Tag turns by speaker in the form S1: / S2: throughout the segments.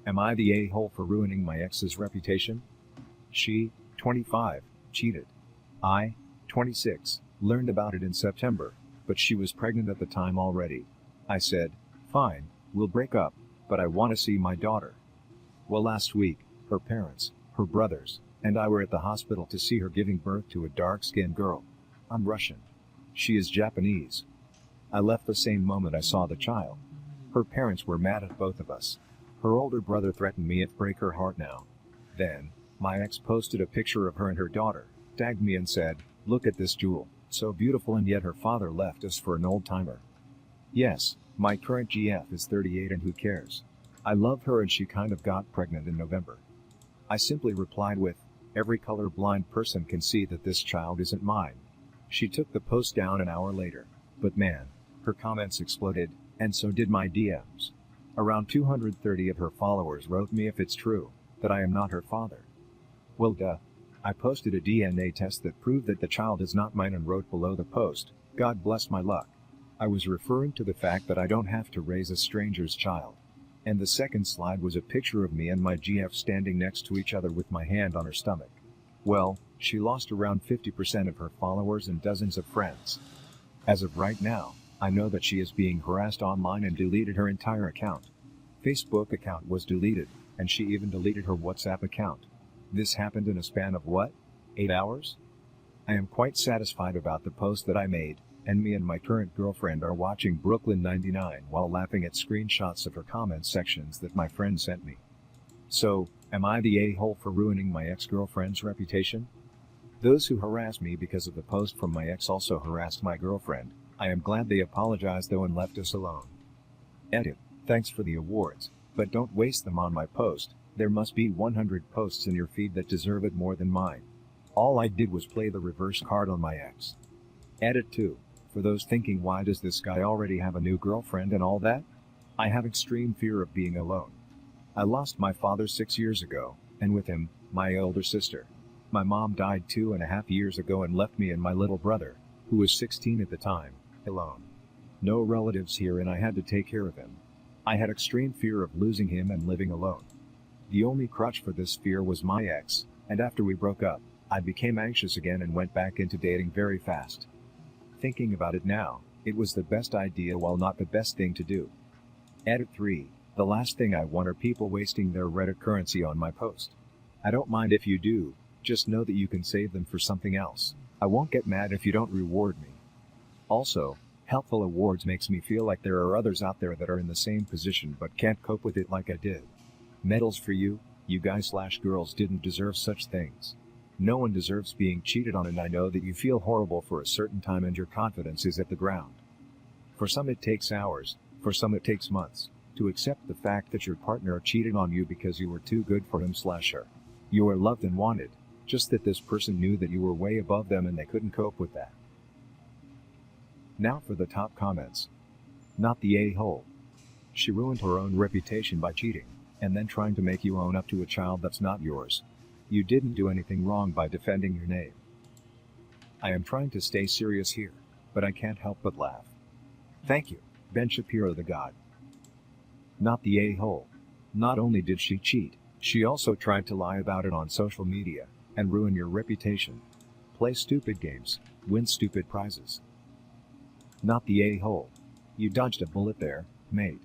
S1: Am I the a-hole for ruining my ex's reputation? She, 25, cheated. I, 26, learned about it in September, but she was pregnant at the time already. I said, fine, we'll break up, but I want to see my daughter. Well, last week, her parents, her brothers, and I were at the hospital to see her giving birth to a dark-skinned girl. I'm Russian. She is Japanese. I left the same moment I saw the child. Her parents were mad at both of us. Her older brother threatened me it'd break her heart now. Then, my ex posted a picture of her and her daughter, tagged me and said, look at this jewel, so beautiful, and yet her father left us for an old-timer. Yes, my current GF is 38 and who cares? I love her and she kind of got pregnant in November. I simply replied with, every color-blind person can see that this child isn't mine. She took the post down an hour later. But man, her comments exploded, and so did my DMs. Around 230 of her followers wrote me if it's true, that I am not her father. Well duh. I posted a DNA test that proved that the child is not mine and wrote below the post, God bless my luck. I was referring to the fact that I don't have to raise a stranger's child. And the second slide was a picture of me and my GF standing next to each other with my hand on her stomach. Well, she lost around 50% of her followers and dozens of friends. As of right now, I know that she is being harassed online and deleted her entire account. Facebook account was deleted, and she even deleted her WhatsApp account. This happened in a span of what? 8 hours? I am quite satisfied about the post that I made, and me and my current girlfriend are watching Brooklyn 99 while laughing at screenshots of her comment sections that my friend sent me. So, am I the a-hole for ruining my ex-girlfriend's reputation? Those who harass me because of the post from my ex also harassed my girlfriend. I am glad they apologized though and left us alone. Edit. Thanks for the awards, but don't waste them on my post. There must be 100 posts in your feed that deserve it more than mine. All I did was play the reverse card on my ex. Edit 2. For those thinking, why does this guy already have a new girlfriend and all that? I have extreme fear of being alone. I lost my father 6 years ago, and with him, my older sister. My mom died 2.5 years ago and left me and my little brother, who was 16 at the time, alone. No relatives here and I had to take care of him. I had extreme fear of losing him and living alone. The only crutch for this fear was my ex, and after we broke up, I became anxious again and went back into dating very fast. Thinking about it now, it was the best idea while not the best thing to do. Edit 3. The last thing I want are people wasting their Reddit currency on my post. I don't mind if you do, just know that you can save them for something else. I won't get mad if you don't reward me. Also, helpful awards makes me feel like there are others out there that are in the same position but can't cope with it like I did. Medals for you, you guys/girls didn't deserve such things. No one deserves being cheated on, and I know that you feel horrible for a certain time and your confidence is at the ground. For some it takes hours, for some it takes months, to accept the fact that your partner cheated on you because you were too good for him/her. You were loved and wanted, just that this person knew that you were way above them and they couldn't cope with that. Now for the top comments. Not the a-hole. She ruined her own reputation by cheating, and then trying to make you own up to a child that's not yours. You didn't do anything wrong by defending your name. I am trying to stay serious here, but I can't help but laugh. Thank you, Ben Shapiro the God. Not the a-hole. Not only did she cheat, she also tried to lie about it on social media, and ruin your reputation. Play stupid games, win stupid prizes. Not the a-hole. You dodged a bullet there, mate.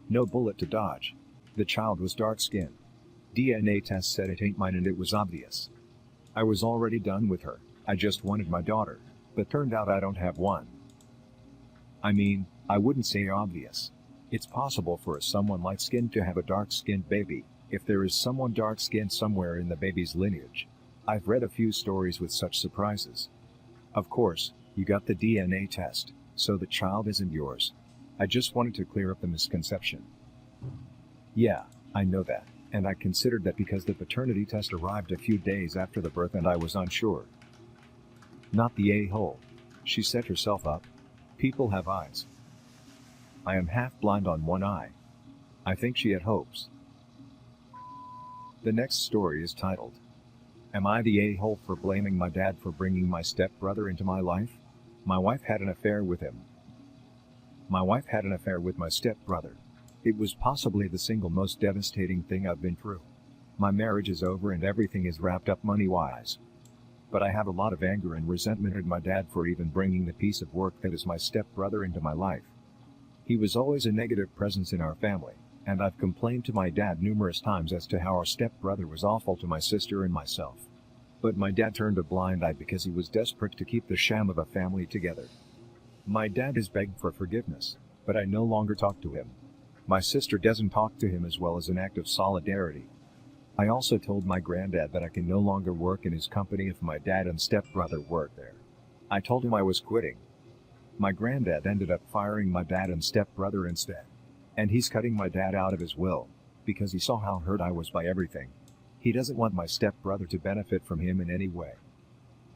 S1: No bullet to dodge. The child was dark-skinned. DNA test said it ain't mine and it was obvious. I was already done with her, I just wanted my daughter, but turned out I don't have one. I mean, I wouldn't say obvious. It's possible for someone light-skinned to have a dark-skinned baby, if there is someone dark-skinned somewhere in the baby's lineage. I've read a few stories with such surprises. Of course, you got the DNA test, so the child isn't yours. I just wanted to clear up the misconception. Yeah, I know that, and I considered that because the paternity test arrived a few days after the birth and I was unsure. Not the a-hole. She set herself up. People have eyes. I am half blind on one eye. I think she had hopes. The next story is titled, Am I the a-hole for blaming my dad for bringing my stepbrother into my life? My wife had an affair with him. My wife had an affair with my stepbrother. It was possibly the single most devastating thing I've been through. My marriage is over and everything is wrapped up money-wise. But I have a lot of anger and resentment at my dad for even bringing the piece of work that is my stepbrother into my life. He was always a negative presence in our family, and I've complained to my dad numerous times as to how our stepbrother was awful to my sister and myself. But my dad turned a blind eye because he was desperate to keep the sham of a family together. My dad has begged for forgiveness, but I no longer talk to him. My sister doesn't talk to him as well as an act of solidarity. I also told my granddad that I can no longer work in his company if my dad and stepbrother work there. I told him I was quitting. My granddad ended up firing my dad and stepbrother instead. And he's cutting my dad out of his will, because he saw how hurt I was by everything. He doesn't want my stepbrother to benefit from him in any way.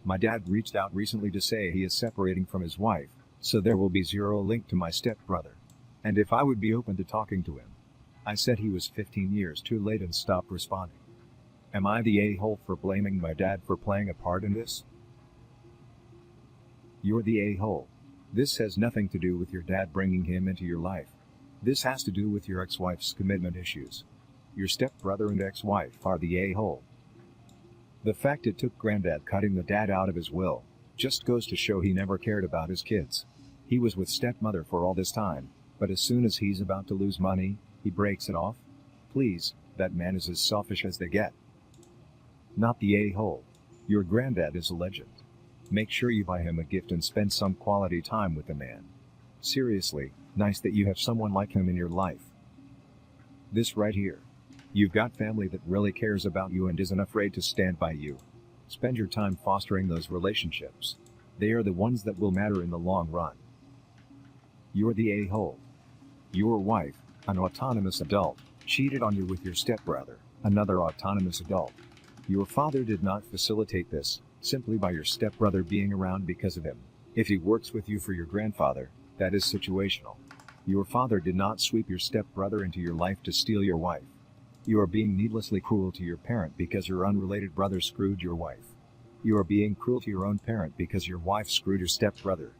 S1: My dad reached out recently to say he is separating from his wife, so there will be zero link to my stepbrother. And if I would be open to talking to him. I said he was 15 years too late and stopped responding. Am I the a-hole for blaming my dad for playing a part in this? You're the a-hole. This has nothing to do with your dad bringing him into your life. This has to do with your ex-wife's commitment issues. Your stepbrother and ex-wife are the a-hole. The fact it took Granddad cutting the dad out of his will just goes to show he never cared about his kids. He was with stepmother for all this time, but as soon as he's about to lose money, he breaks it off? Please, that man is as selfish as they get. Not the a-hole. Your granddad is a legend. Make sure you buy him a gift and spend some quality time with the man. Seriously, nice that you have someone like him in your life. This right here. You've got family that really cares about you and isn't afraid to stand by you. Spend your time fostering those relationships. They are the ones that will matter in the long run. You're the a-hole. Your wife, an autonomous adult, cheated on you with your stepbrother, another autonomous adult. Your father did not facilitate this, simply by your stepbrother being around because of him. If he works with you for your grandfather, that is situational. Your father did not sweep your stepbrother into your life to steal your wife. You are being needlessly cruel to your parent because your unrelated brother screwed your wife. You are being cruel to your own parent because your wife screwed your stepbrother.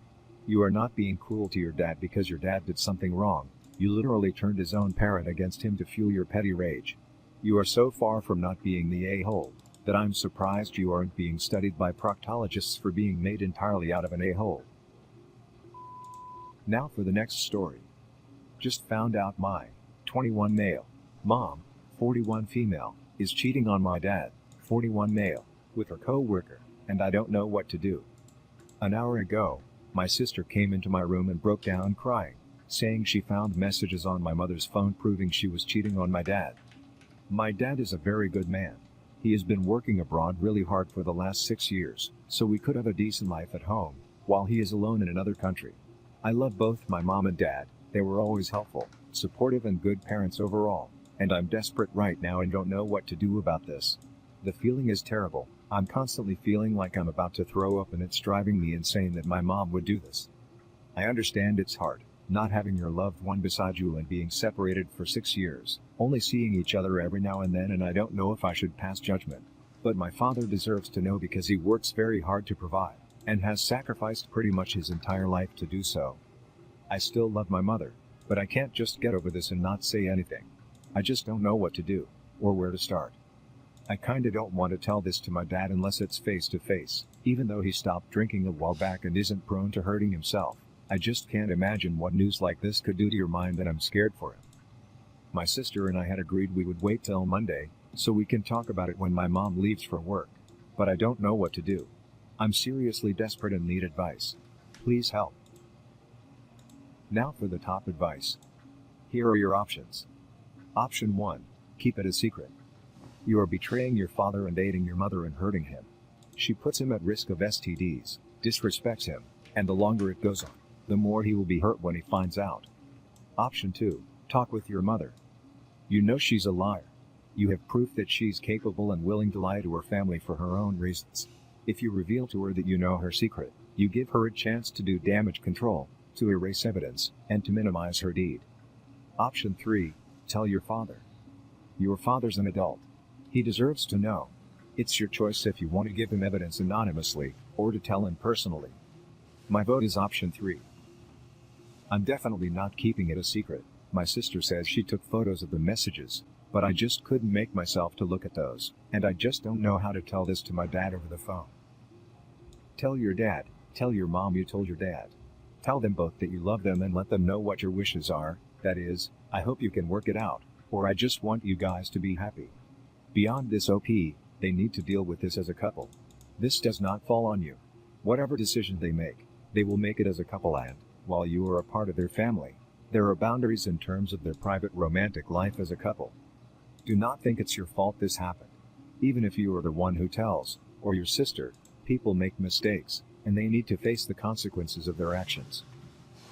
S1: You are not being cruel to your dad because your dad did something wrong. You literally turned his own parent against him to fuel your petty rage. You are so far from not being the a-hole that I'm surprised you aren't being studied by proctologists for being made entirely out of an a-hole. Now for the next story. Just found out my 21 male mom, 41 female, is cheating on my dad, 41 male, with her co-worker, and I don't know what to do. An hour ago, my sister came into my room and broke down crying, saying she found messages on my mother's phone proving she was cheating on my dad. My dad is a very good man. He has been working abroad really hard for the last 6 years, so we could have a decent life at home, while he is alone in another country. I love both my mom and dad. They were always helpful, supportive and good parents overall, and I'm desperate right now and don't know what to do about this. The feeling is terrible. I'm constantly feeling like I'm about to throw up and it's driving me insane that my mom would do this. I understand it's hard, not having your loved one beside you and being separated for 6 years, only seeing each other every now and then, and I don't know if I should pass judgment. But my father deserves to know because he works very hard to provide, and has sacrificed pretty much his entire life to do so. I still love my mother, but I can't just get over this and not say anything. I just don't know what to do, or where to start. I kinda don't want to tell this to my dad unless it's face to face, even though he stopped drinking a while back and isn't prone to hurting himself. I just can't imagine what news like this could do to your mind, and I'm scared for him. My sister and I had agreed we would wait till Monday, so we can talk about it when my mom leaves for work. But I don't know what to do. I'm seriously desperate and need advice. Please help. Now for the top advice. Here are your options. Option 1. Keep it a secret. You are betraying your father and aiding your mother and hurting him. She puts him at risk of STDs, disrespects him, and the longer it goes on, the more he will be hurt when he finds out. Option 2. Talk with your mother. You know she's a liar. You have proof that she's capable and willing to lie to her family for her own reasons. If you reveal to her that you know her secret, you give her a chance to do damage control, to erase evidence, and to minimize her deed. Option 3. Tell your father. Your father's an adult. He deserves to know. It's your choice if you want to give him evidence anonymously, or to tell him personally. My vote is option 3. I'm definitely not keeping it a secret. My sister says she took photos of the messages, but I just couldn't make myself to look at those, and I just don't know how to tell this to my dad over the phone. Tell your dad, tell your mom you told your dad. Tell them both that you love them and let them know what your wishes are, that is, I hope you can work it out, or I just want you guys to be happy. Beyond this OP, they need to deal with this as a couple. This does not fall on you. Whatever decision they make, they will make it as a couple and, while you are a part of their family, there are boundaries in terms of their private romantic life as a couple. Do not think it's your fault this happened. Even if you are the one who tells, or your sister, people make mistakes, and they need to face the consequences of their actions.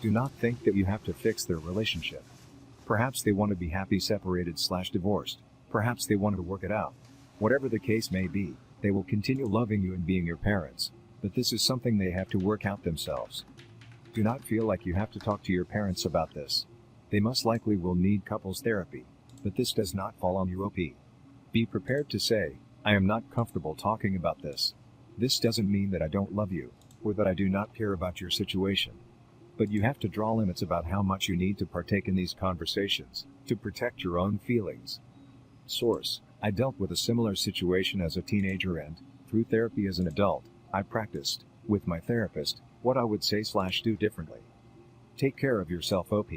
S1: Do not think that you have to fix their relationship. Perhaps they want to be happy separated/divorced. Perhaps they want to work it out. Whatever the case may be, they will continue loving you and being your parents, but this is something they have to work out themselves. Do not feel like you have to talk to your parents about this. They most likely will need couples therapy, but this does not fall on you OP. Be prepared to say, I am not comfortable talking about this. This doesn't mean that I don't love you, or that I do not care about your situation. But you have to draw limits about how much you need to partake in these conversations, to protect your own feelings. Source: I dealt with a similar situation as a teenager and, through therapy as an adult, I practiced, with my therapist, what I would say/do differently. Take care of yourself OP.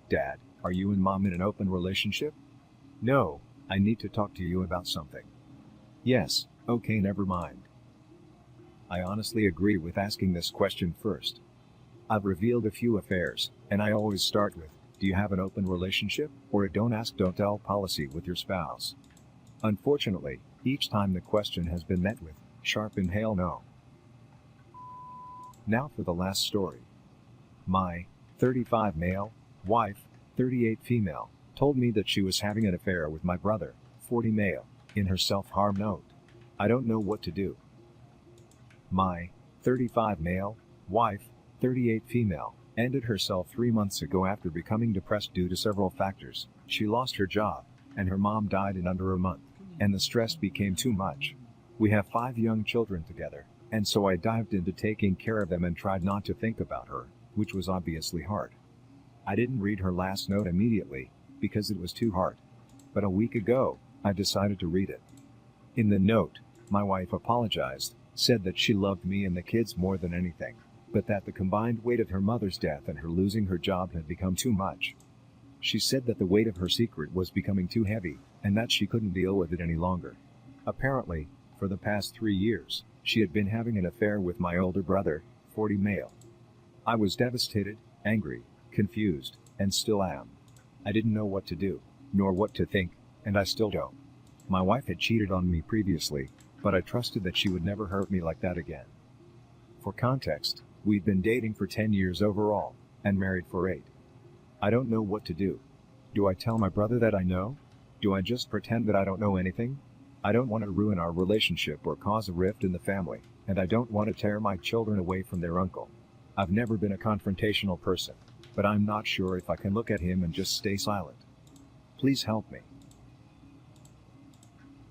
S1: Dad, are you and Mom in an open relationship? No, I need to talk to you about something. Yes, okay, never mind. I honestly agree with asking this question first. I've revealed a few affairs, and I always start with, do you have an open relationship, or a don't ask don't tell policy with your spouse? Unfortunately, each time the question has been met with, sharp and hell no. Now for the last story. My 35 male wife, 38 female, told me that she was having an affair with my brother, 40 male, in her self-harm note. I don't know what to do. My 35 male wife, 38 female, ended herself 3 months ago after becoming depressed due to several factors. She lost her job, and her mom died in under a month, and the stress became too much. We have 5 young children together, and so I dived into taking care of them and tried not to think about her, which was obviously hard. I didn't read her last note immediately, because it was too hard. But a week ago, I decided to read it. In the note, my wife apologized, said that she loved me and the kids more than anything, but that the combined weight of her mother's death and her losing her job had become too much. She said that the weight of her secret was becoming too heavy, and that she couldn't deal with it any longer. Apparently, for the past 3 years, she had been having an affair with my older brother, 40 male. I was devastated, angry, confused, and still am. I didn't know what to do, nor what to think, and I still don't. My wife had cheated on me previously, but I trusted that she would never hurt me like that again. For context, we'd been dating for 10 years overall, and married for 8. I don't know what to do. Do I tell my brother that I know? Do I just pretend that I don't know anything? I don't want to ruin our relationship or cause a rift in the family, and I don't want to tear my children away from their uncle. I've never been a confrontational person, but I'm not sure if I can look at him and just stay silent. Please help me.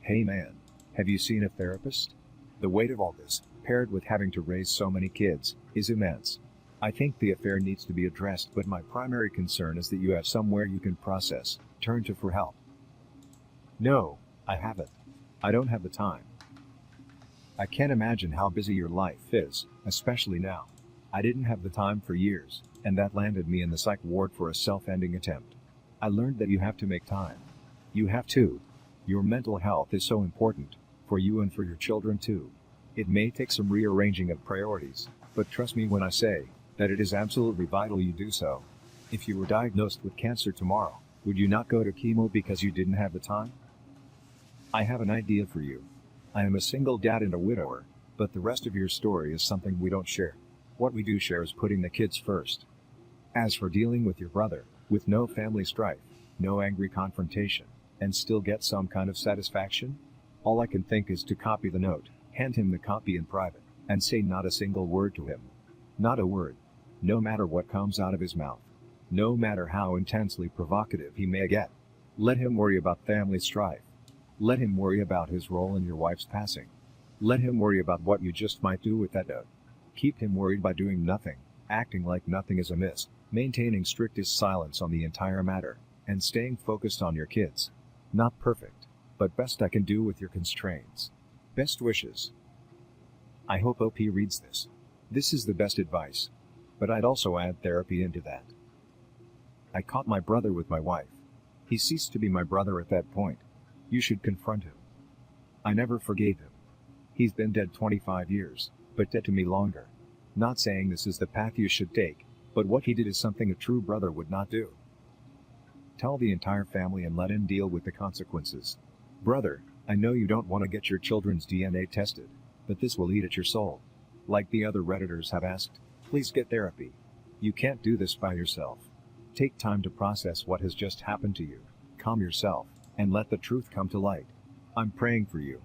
S1: Hey man, have you seen a therapist? The weight of all this, paired with having to raise so many kids, is immense. I think the affair needs to be addressed, but my primary concern is that you have somewhere you can process, turn to for help. No, I haven't. I don't have the time. I can't imagine how busy your life is, especially now. I didn't have the time for years, and that landed me in the psych ward for a self-ending attempt. I learned that you have to make time. You have to. Your mental health is so important, for you and for your children too. It may take some rearranging of priorities, but trust me when I say that it is absolutely vital you do so. If you were diagnosed with cancer tomorrow, would you not go to chemo because you didn't have the time? I have an idea for you. I am a single dad and a widower, but the rest of your story is something we don't share. What we do share is putting the kids first. As for dealing with your brother, with no family strife, no angry confrontation, and still get some kind of satisfaction, all I can think is to copy the note, hand him the copy in private, and say not a single word to him. Not a word. No matter what comes out of his mouth. No matter how intensely provocative he may get. Let him worry about family strife. Let him worry about his role in your wife's passing. Let him worry about what you just might do with that note. Keep him worried by doing nothing, acting like nothing is amiss, Maintaining strictest silence on the entire matter, and staying focused on your kids. Not perfect, but best I can do with your constraints. Best wishes. I hope OP reads this. This is the best advice. But I'd also add therapy into that. I caught my brother with my wife. He ceased to be my brother at that point. You should confront him. I never forgave him. He's been dead 25 years, but dead to me longer. Not saying this is the path you should take, but what he did is something a true brother would not do. Tell the entire family and let him deal with the consequences. Brother, I know you don't want to get your children's DNA tested, but this will eat at your soul. Like the other Redditors have asked, please get therapy. You can't do this by yourself. Take time to process what has just happened to you, calm yourself, and let the truth come to light. I'm praying for you.